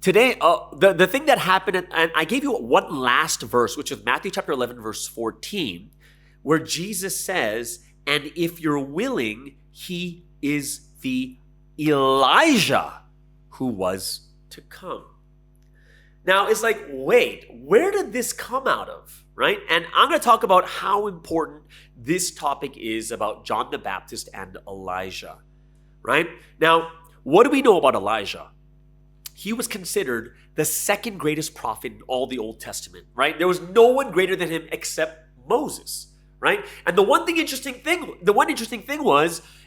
Today, the thing that happened, and I gave you one last verse, which is Matthew chapter 11, verse 14, where Jesus says, and if you're willing, he is the Elijah who was to come. Now, it's like, wait, where did this come out of, right? And I'm going to talk about how important this topic is about John the Baptist and Elijah, right? Now, what do we know about Elijah? He was considered the second greatest prophet in all the Old Testament, right? There was no one greater than him except Moses, right? And the one interesting thing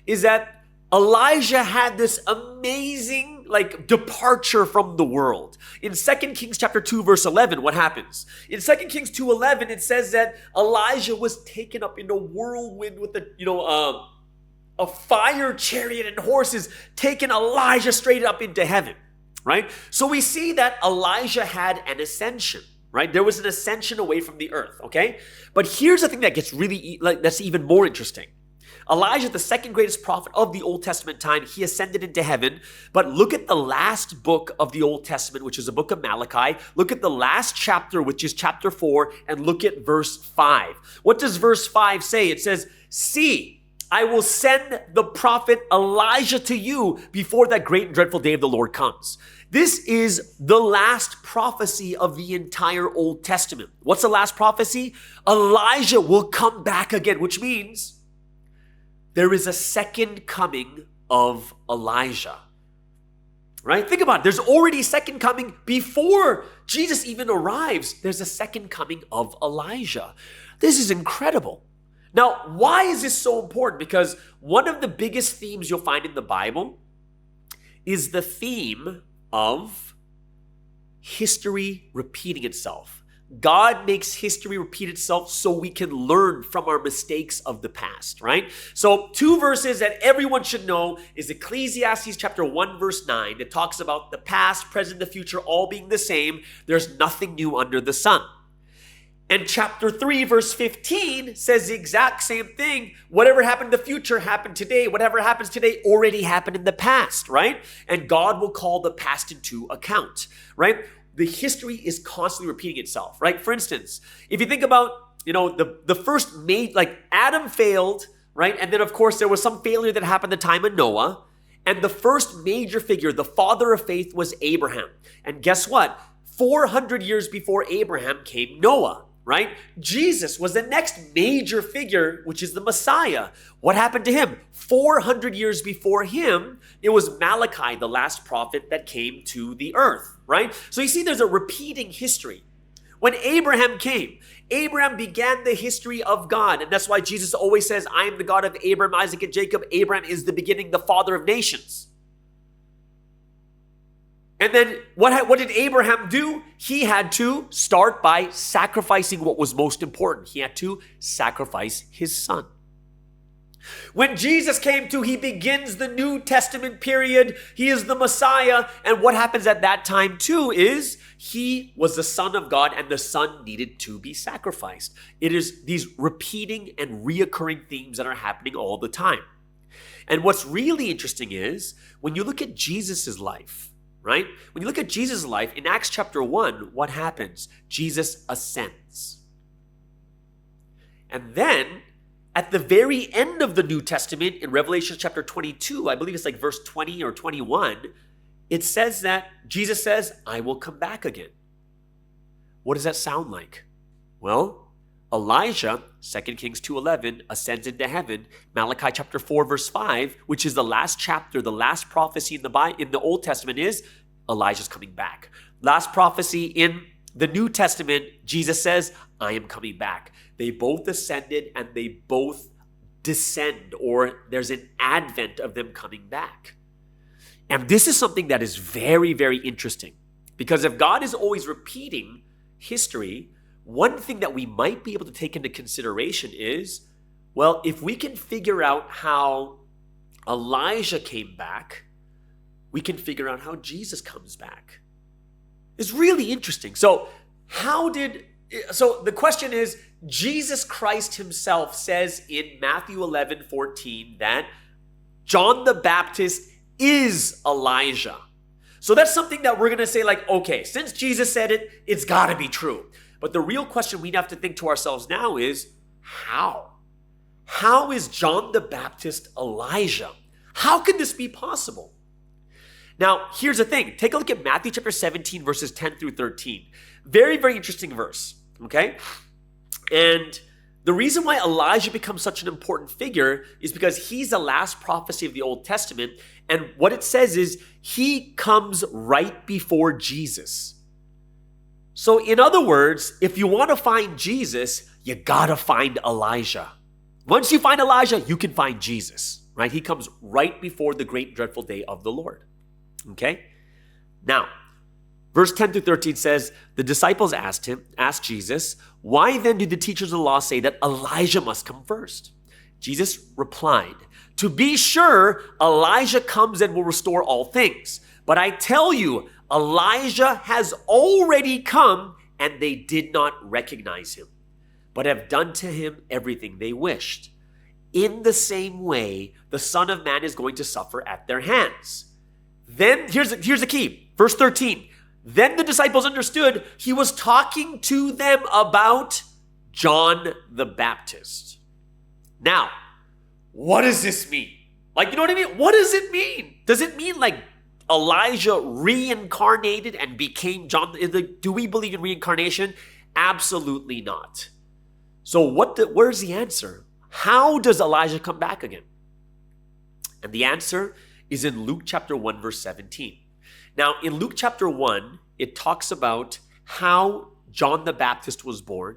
is that Elijah had this amazing departure from the world. In 2 Kings chapter 2 verse 11, what happens? In 2 Kings 2:11, it says that Elijah was taken up in a whirlwind with a fire chariot and horses, taking Elijah straight up into heaven. Right? So we see that Elijah had an ascension, right? There was an ascension away from the earth, okay? But here's the thing that gets that's even more interesting. Elijah, the second greatest prophet of the Old Testament time, he ascended into heaven. But look at the last book of the Old Testament, which is the book of Malachi. Look at the last chapter, which is chapter 4, and look at verse 5. What does verse 5 say? It says, "See, I will send the prophet Elijah to you before that great and dreadful day of the Lord comes." This is the last prophecy of the entire Old Testament. What's the last prophecy? Elijah will come back again, which means there is a second coming of Elijah. Right? Think about it. There's already a second coming before Jesus even arrives. There's a second coming of Elijah. This is incredible. Now, why is this so important? Because one of the biggest themes you'll find in the Bible is the theme of history repeating itself. God makes history repeat itself so we can learn from our mistakes of the past, right? So 2 verses that everyone should know is Ecclesiastes chapter 1 verse 9 that talks about the past, present, the future all being the same. There's nothing new under the sun. And chapter 3, verse 15 says the exact same thing. Whatever happened in the future happened today. Whatever happens today already happened in the past, right? And God will call the past into account, right? The history is constantly repeating itself, right? For instance, if you think about, the first Adam failed, right? And then, of course, there was some failure that happened at the time of Noah. And the first major figure, the father of faith, was Abraham. And guess what? 400 years before Abraham came Noah. Right? Jesus was the next major figure, which is the Messiah. What happened to him? 400 years before him, it was Malachi, the last prophet that came to the earth, right? So you see, there's a repeating history. When Abraham came, Abraham began the history of God. And that's why Jesus always says, I am the God of Abraham, Isaac, and Jacob. Abraham is the beginning, the father of nations. And then what did Abraham do? He had to start by sacrificing what was most important. He had to sacrifice his son. When Jesus came to, he begins the New Testament period. He is the Messiah. And what happens at that time too is he was the Son of God and the Son needed to be sacrificed. It is these repeating and reoccurring themes that are happening all the time. And what's really interesting is when you look at Jesus's life, right? When you look at Jesus' life, in Acts chapter 1, what happens? Jesus ascends. And then, at the very end of the New Testament, in Revelation chapter 22, I believe it's verse 20 or 21, it says that Jesus says, I will come back again. What does that sound like? Well, Elijah, 2 Kings 2:11, ascends into heaven. Malachi chapter 4 verse 5, which is the last chapter, the last prophecy in the Old Testament is Elijah's coming back. Last prophecy in the New Testament, Jesus says, I am coming back. They both ascended and they both descend, or there's an advent of them coming back. And this is something that is very, very interesting, because if God is always repeating history, one thing that we might be able to take into consideration is, well, if we can figure out how Elijah came back, we can figure out how Jesus comes back. It's really interesting. So the question is, Jesus Christ himself says in Matthew 11:14 that John the Baptist is Elijah. So that's something that we're going to say like, okay, since Jesus said it, it's got to be true. But the real question we have to think to ourselves now is, how? How is John the Baptist Elijah? How could this be possible? Now, here's the thing. Take a look at Matthew chapter 17, verses 10 through 13. Very, very interesting verse, okay? And the reason why Elijah becomes such an important figure is because he's the last prophecy of the Old Testament. And what it says is he comes right before Jesus. So in other words, if you want to find Jesus, you got to find Elijah. Once you find Elijah, you can find Jesus, right? He comes right before the great dreadful day of the Lord. Okay? Now, verse 10 through 13 says, the disciples asked Jesus, why then do the teachers of the law say that Elijah must come first? Jesus replied, to be sure, Elijah comes and will restore all things. But I tell you, Elijah has already come and they did not recognize him, but have done to him everything they wished. In the same way, the Son of Man is going to suffer at their hands. Then, here's the key. Verse 13. Then the disciples understood he was talking to them about John the Baptist. Now, what does this mean? Like, you know what I mean? What does it mean? Does it mean like Elijah reincarnated and became John? Do we believe in reincarnation? Absolutely not. So where's the answer? How does Elijah come back again? And the answer is in Luke chapter 1, verse 17. Now, in Luke chapter 1, it talks about how John the Baptist was born.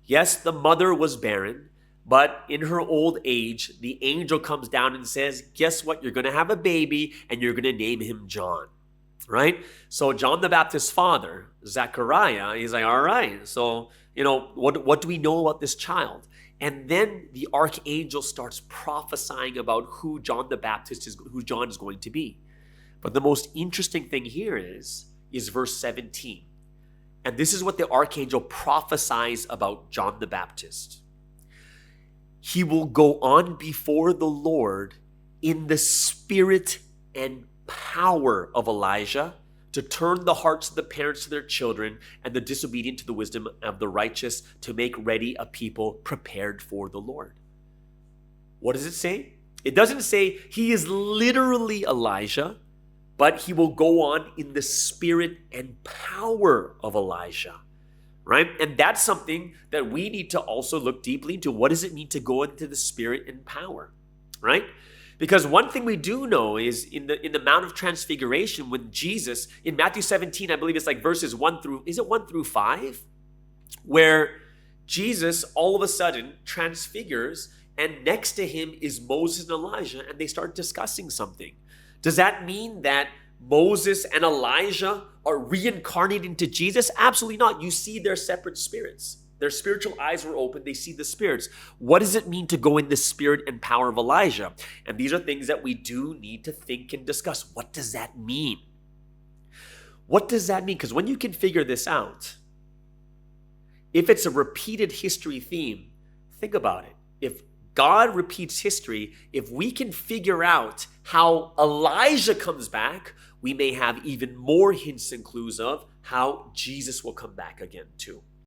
Yes, the mother was barren, but in her old age, the angel comes down and says, guess what? You're going to have a baby and you're going to name him John, right? So John the Baptist's father, Zechariah, he's like, all right, so, what do we know about this child? And then the archangel starts prophesying about who John the Baptist is, who John is going to be. But the most interesting thing here is verse 17. And this is what the archangel prophesies about John the Baptist. He will go on before the Lord in the spirit and power of Elijah to turn the hearts of the parents to their children and the disobedient to the wisdom of the righteous, to make ready a people prepared for the Lord. What does it say? It doesn't say he is literally Elijah, but he will go on in the spirit and power of Elijah, right? And that's something that we need to also look deeply into. What does it mean to go into the spirit and power, right? Because one thing we do know is in the Mount of Transfiguration, when Jesus, in Matthew 17, I believe it's like verses 1 through 5, where Jesus all of a sudden transfigures, and next to him is Moses and Elijah, and they start discussing something. Does that mean that Moses and Elijah are reincarnated into Jesus? Absolutely not. You see their separate spirits. Their spiritual eyes were open. They see the spirits. What does it mean to go in the spirit and power of Elijah? And these are things that we do need to think and discuss. What does that mean? What does that mean? Because when you can figure this out, if it's a repeated history theme, think about it. If God repeats history, if we can figure out how Elijah comes back, we may have even more hints and clues of how Jesus will come back again too.